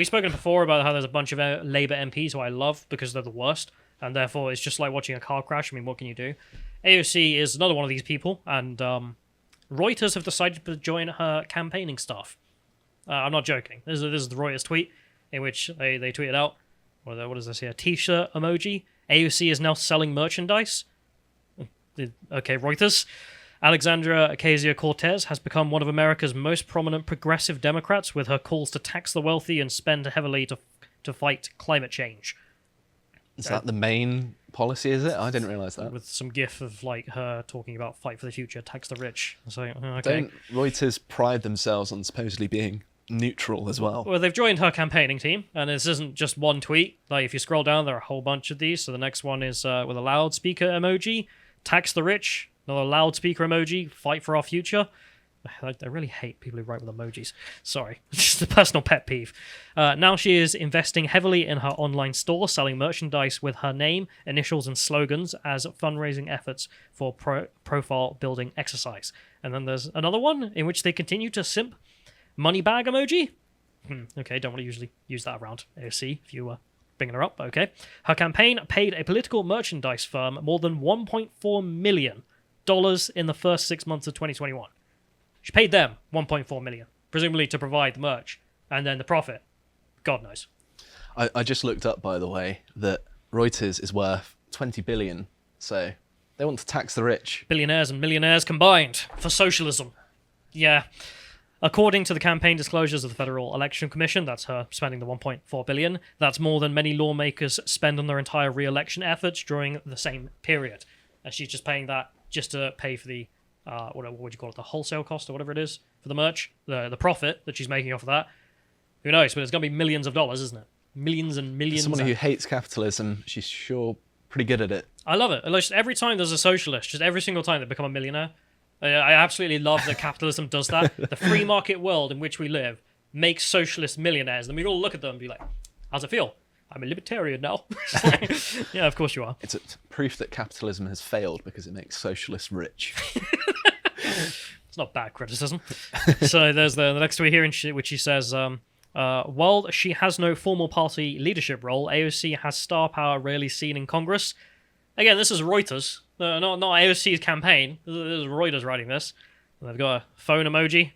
We've spoken before about how there's a bunch of Labour MPs who I love because they're the worst, and therefore it's just like watching a car crash. I mean, what can you do? AOC is another one of these people, and Reuters have decided to join her campaigning staff. I'm not joking. This is the Reuters tweet in which they tweeted out, what is this here? T-shirt emoji. AOC is now selling merchandise. Okay, Reuters. Alexandria Ocasio-Cortez has become one of America's most prominent progressive Democrats with her calls to tax the wealthy and spend heavily to fight climate change. Is that the main policy, is it? I didn't realise that. With some gif of like her talking about fight for the future, tax the rich. So, okay. Don't Reuters pride themselves on supposedly being neutral as well? Well, they've joined her campaigning team, and this isn't just one tweet. Like, if you scroll down, there are a whole bunch of these. So the next one is with a loudspeaker emoji, tax the rich. Another loudspeaker emoji, fight for our future. I really hate people who write with emojis. Sorry, just a personal pet peeve. Now she is investing heavily in her online store, selling merchandise with her name, initials, and slogans as fundraising efforts for profile building exercise. And then there's another one in which they continue to simp. Money bag emoji. Okay, don't want to usually use that around AOC if you were bringing her up. Okay. Her campaign paid a political merchandise firm more than $1.4 million in the first 6 months of 2021. She paid them $1.4 million, presumably to provide the merch, and then the profit, God knows. I just looked up, by the way, that Reuters is worth $20 billion, so they want to tax the rich. Billionaires and millionaires combined for socialism. Yeah. According to the campaign disclosures of the Federal Election Commission, that's her spending the $1.4 billion. That's more than many lawmakers spend on their entire re-election efforts during the same period. And she's just paying that just to pay for the, what would you call it, the wholesale cost or whatever it is for the merch, the profit that she's making off of that. Who knows? But it's going to be millions of dollars, isn't it? Millions and millions. Someone who hates capitalism, she's sure pretty good at it. I love it. Just every time there's a socialist, just every single time they become a millionaire, I absolutely love that capitalism does that. The free market world in which we live makes socialist millionaires. And we all look at them and be like, how's it feel? I'm a libertarian now. Yeah, of course you are. It's a proof that capitalism has failed because it makes socialists rich. It's not bad criticism. So there's the next tweet here, in which she says, while she has no formal party leadership role, AOC has star power rarely seen in Congress. Again, this is Reuters, not AOC's campaign. This is Reuters writing this. And they've got a phone emoji.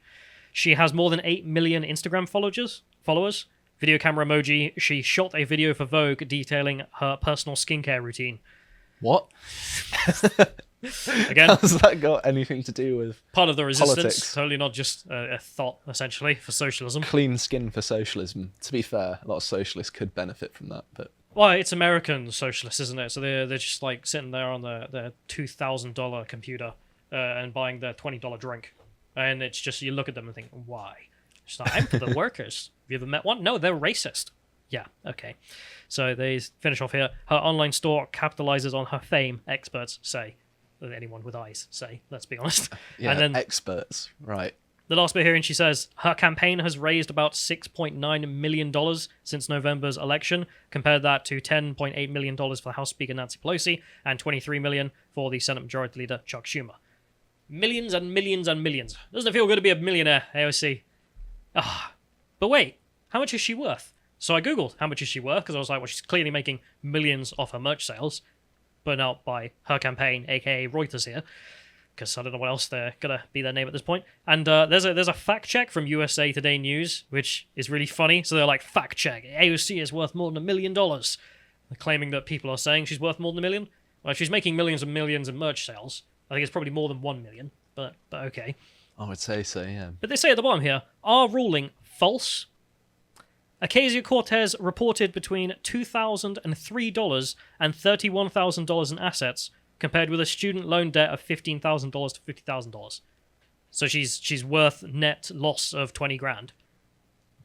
She has more than 8 million Instagram followers. Video camera emoji. She shot a video for Vogue detailing her personal skincare routine. What? Again, has that got anything to do with part of the resistance? Politics? Totally not just a thought, essentially, for socialism. Clean skin for socialism. To be fair, a lot of socialists could benefit from that, but... Well, it's American socialists, isn't it? So they're just like sitting there on their $2,000 computer and buying their $20 drink. And it's just, you look at them and think, why? It's like, I'm for the workers. Have you ever met one? No, they're racist. Yeah, okay. So they finish off here. Her online store capitalizes on her fame, experts say. Anyone with eyes say, let's be honest. Yeah, and then experts, right. The last bit here, and she says, her campaign has raised about $6.9 million since November's election. Compare that to $10.8 million for the House Speaker Nancy Pelosi and $23 million for the Senate Majority Leader Chuck Schumer. Millions and millions and millions. Doesn't it feel good to be a millionaire, AOC? But wait, how much is she worth? So I googled how much is she worth, because I was like, well, she's clearly making millions off her merch sales, but out by her campaign, aka Reuters here, because I don't know what else they're going to be their name at this point. And there's a fact check from USA Today News, which is really funny. So they're like, fact check, AOC is worth more than $1 million. They're claiming that people are saying she's worth more than $1 million. Well, she's making millions and millions in merch sales. I think it's probably more than 1 million, but okay. I would say so, yeah. But they say at the bottom here, our ruling false. Ocasio-Cortez reported between $2,003 and $31,000 in assets, compared with a student loan debt of $15,000 to $50,000. So she's worth net loss of 20 grand.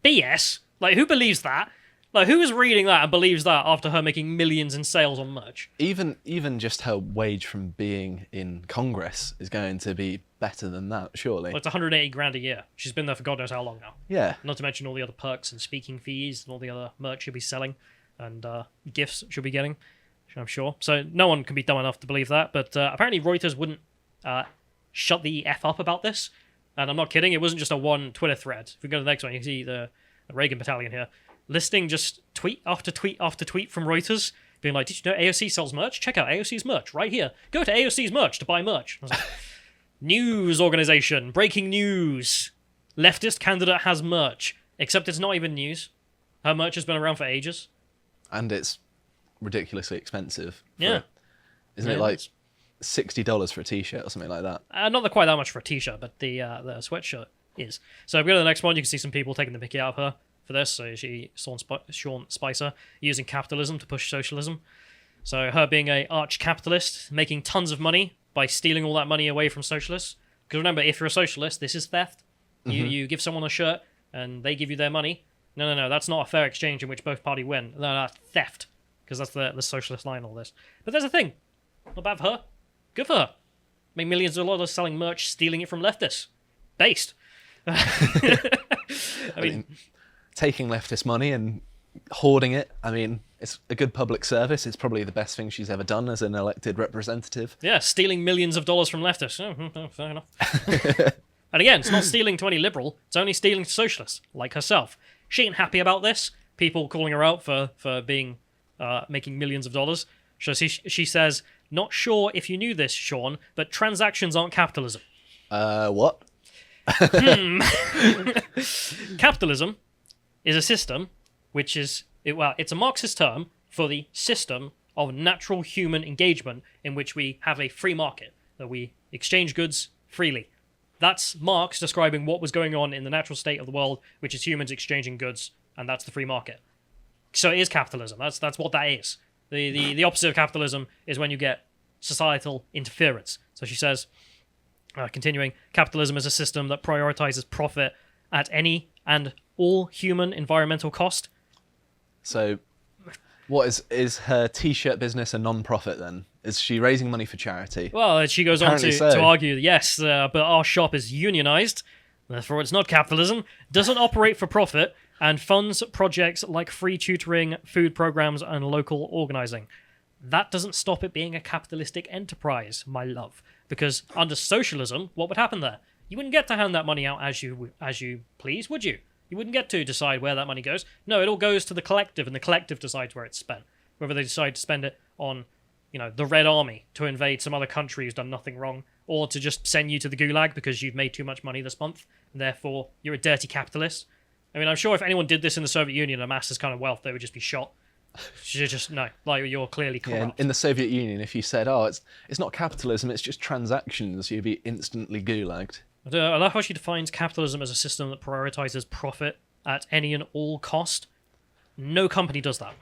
BS. Like, who believes that? Like, who is reading that and believes that after her making millions in sales on merch? Even just her wage from being in Congress is going to be better than that, surely. Well, it's 180 grand a year. She's been there for God knows how long now. Yeah. Not to mention all the other perks and speaking fees and all the other merch she'll be selling and gifts she'll be getting, I'm sure. So no one can be dumb enough to believe that. But apparently Reuters wouldn't shut the F up about this. And I'm not kidding. It wasn't just a one Twitter thread. If we go to the next one, you can see the Reagan Battalion here. listing just tweet after tweet after tweet from Reuters, being like, did you know AOC sells merch? Check out AOC's merch right here. Go to AOC's merch to buy merch. I was like, news organization, breaking news. Leftist candidate has merch. Except it's not even news. Her merch has been around for ages. And it's ridiculously expensive. Yeah. Isn't it like $60 for a t-shirt or something like that? Not quite that much for a t-shirt, but the sweatshirt is. So if we go to the next one, you can see some people taking the mickey out of her for this. So Sean Spicer, using capitalism to push socialism. So her being a arch-capitalist, making tons of money by stealing all that money away from socialists. Because remember, if you're a socialist, this is theft. You give someone a shirt and they give you their money. No, that's not a fair exchange in which both parties win. No, that's theft. Because that's the socialist line, all this. But there's a thing. Not bad for her. Good for her. Make millions of dollars selling merch, stealing it from leftists. Based. I mean, taking leftist money and hoarding it, I mean, it's a good public service. It's probably the best thing she's ever done as an elected representative. Yeah, stealing millions of dollars from leftists. Oh, fair enough. And again, it's not stealing to any liberal. It's only stealing to socialists, like herself. She ain't happy about this. People calling her out for being making millions of dollars. So she says, not sure if you knew this, Sean, but transactions aren't capitalism. What? Capitalism is a system which is, it's a Marxist term for the system of natural human engagement in which we have a free market, that we exchange goods freely. That's Marx describing what was going on in the natural state of the world, which is humans exchanging goods, and that's the free market. So it is capitalism. That's what that is. The opposite of capitalism is when you get societal interference. So she says, continuing, capitalism is a system that prioritizes profit at any and all human environmental cost. So what is her t-shirt business a non-profit then? Is she raising money for charity? Well, she goes on to argue, yes, but our shop is unionized, therefore it's not capitalism, doesn't operate for profit, and funds projects like free tutoring, food programs, and local organizing. That doesn't stop it being a capitalistic enterprise, my love. Because under socialism, what would happen there? You wouldn't get to hand that money out as you please, would you? You wouldn't get to decide where that money goes. No, it all goes to the collective, and the collective decides where it's spent. Whether they decide to spend it on, the Red Army to invade some other country who's done nothing wrong, or to just send you to the gulag because you've made too much money this month, and therefore you're a dirty capitalist. I mean, I'm sure if anyone did this in the Soviet Union, amassed this kind of wealth, they would just be shot. You're clearly corrupt. Yeah, in the Soviet Union, if you said, it's not capitalism, it's just transactions, you'd be instantly gulagged. I love how she defines capitalism as a system that prioritizes profit at any and all cost. No company does that.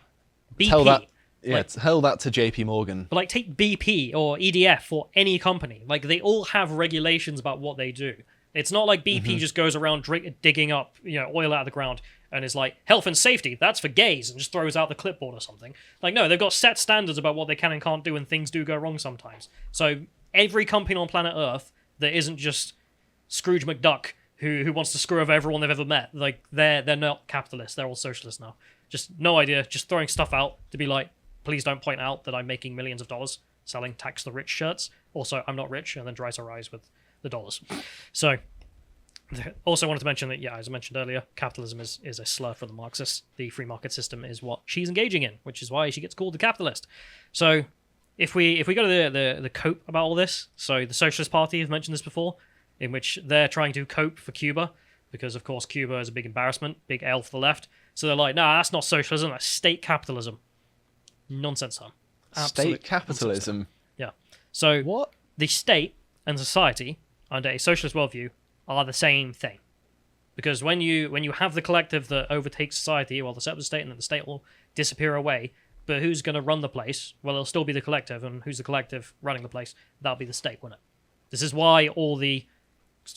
BP. Tell that to JP Morgan. But take BP or EDF or any company. They all have regulations about what they do. It's not like BP just goes around digging up oil out of the ground and is like, health and safety, that's for gays, and just throws out the clipboard or something. No, they've got set standards about what they can and can't do, and things do go wrong sometimes. So every company on planet Earth that isn't just Scrooge McDuck who wants to screw over everyone they've ever met, they're not capitalists, they're all socialists now. Just no idea, just throwing stuff out to be like, please don't point out that I'm making millions of dollars selling tax the rich shirts. Also, I'm not rich, and then dries her eyes with the dollars. So, also wanted to mention that, as I mentioned earlier, capitalism is a slur for the Marxists. The free market system is what she's engaging in, which is why she gets called the capitalist. So, if we go to the cope about all this, so the Socialist Party, I've mentioned this before, in which they're trying to cope for Cuba, because of course Cuba is a big embarrassment, big L for the left. So they're like, nah, that's not socialism, that's state capitalism. Nonsense, son. State capitalism? Nonsense. Yeah. So what? The state and society, under a socialist worldview, are the same thing. Because when you have the collective that overtakes society, well, they'll set up the state and then the state will disappear away. But who's going to run the place? Well, it'll still be the collective, and who's the collective running the place? That'll be the state, won't it? This is why all the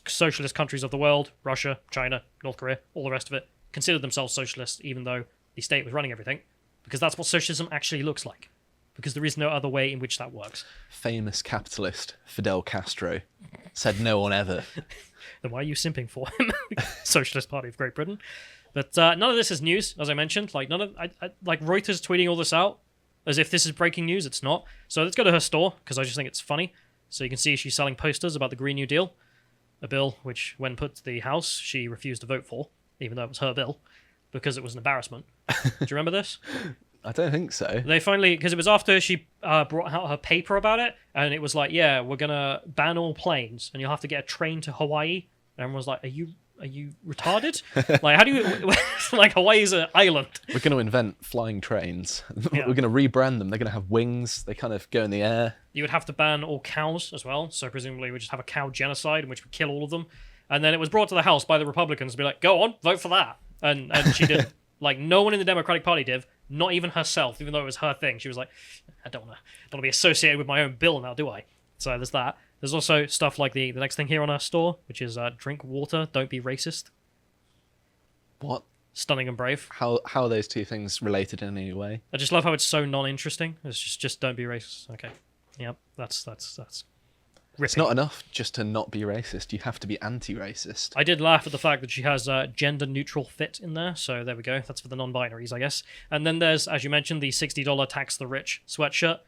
socialist countries of the world, Russia, China, North Korea, all the rest of it, considered themselves socialists, even though the state was running everything. Because that's what socialism actually looks like. Because there is no other way in which that works. Famous capitalist Fidel Castro said no one ever. Then why are you simping for him? Socialist Party of Great Britain. But none of this is news, as I mentioned. Reuters tweeting all this out as if this is breaking news. It's not. So let's go to her store, because I just think it's funny. So you can see she's selling posters about the Green New Deal, a bill which, when put to the House, she refused to vote for, even though it was her bill. because it was an embarrassment. Do you remember this? I don't think so. They finally, because it was after she brought out her paper about it, and it was like, yeah, we're gonna ban all planes, and you'll have to get a train to Hawaii. And everyone was like, are you retarded? Like, how do you like Hawaii's an island? We're going to invent flying trains. Yeah. We're going to rebrand them. They're going to have wings. They kind of go in the air. You would have to ban all cows as well, so presumably we just have a cow genocide in which we kill all of them. And then it was brought to the House by the Republicans to be like, go on, vote for that. And she didn't. Like, no one in the Democratic Party did, not even herself, even though it was her thing. She was like, I don't want to be associated with my own bill now, do I? So there's that. There's also stuff like the next thing here on our store, which is drink water, don't be racist. What? Stunning and brave. How are those two things related in any way? I just love how it's so non-interesting. It's just don't be racist. Okay. Yep, that's ripping. It's not enough just to not be racist. You have to be anti-racist. I did laugh at the fact that she has gender-neutral fit in there, so there we go. That's for the non-binaries, I guess. And then there's, as you mentioned, the $60 Tax the Rich sweatshirt,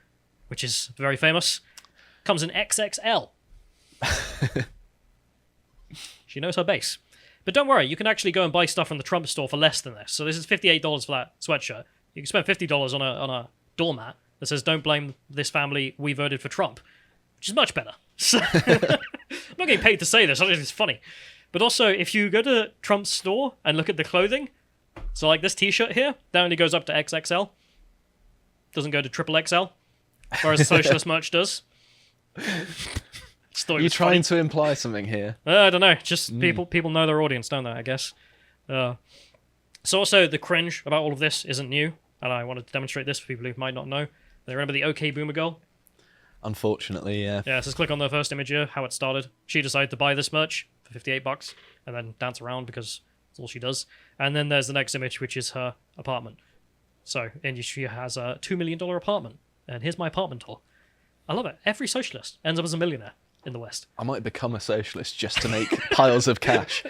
which is very famous. Comes in XXL. She knows her base. But don't worry, you can actually go and buy stuff from the Trump store for less than this. So this is $58 for that sweatshirt. You can spend $50 on a doormat that says, don't blame this family, we voted for Trump. Which is much better. So, I'm not getting paid to say this, I think it's funny. But also, if you go to Trump's store and look at the clothing, so like this t-shirt here, that only goes up to XXL. Doesn't go to XXL. Whereas the socialist merch does. Are you trying to imply something here? I don't know. Just people know their audience, don't they, I guess. So also, the cringe about all of this isn't new, and I wanted to demonstrate this for people who might not know. They remember the OK Boomer girl? Unfortunately, yeah. Yeah, so just click on the first image here, how it started. She decided to buy this merch for $58 and then dance around because that's all she does. And then there's the next image, which is her apartment. So, and she has a $2 million apartment. And here's my apartment tour. I love it. Every socialist ends up as a millionaire in the West. I might become a socialist just to make piles of cash.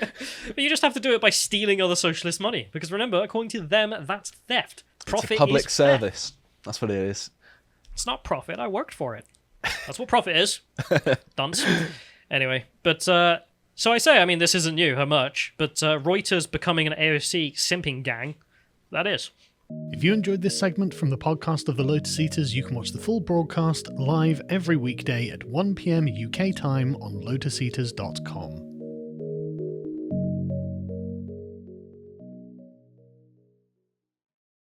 But you just have to do it by stealing other socialist money. Because remember, according to them, that's theft. Profit it's a public is service. Theft. That's what it is. It's not profit. I worked for it. That's what profit is. Dunce. Anyway, but so I say, I mean, this isn't new, her merch, but Reuters becoming an AOC simping gang, that is. If you enjoyed this segment from the podcast of the Lotus Eaters, you can watch the full broadcast live every weekday at 1 p.m. UK time on lotuseaters.com.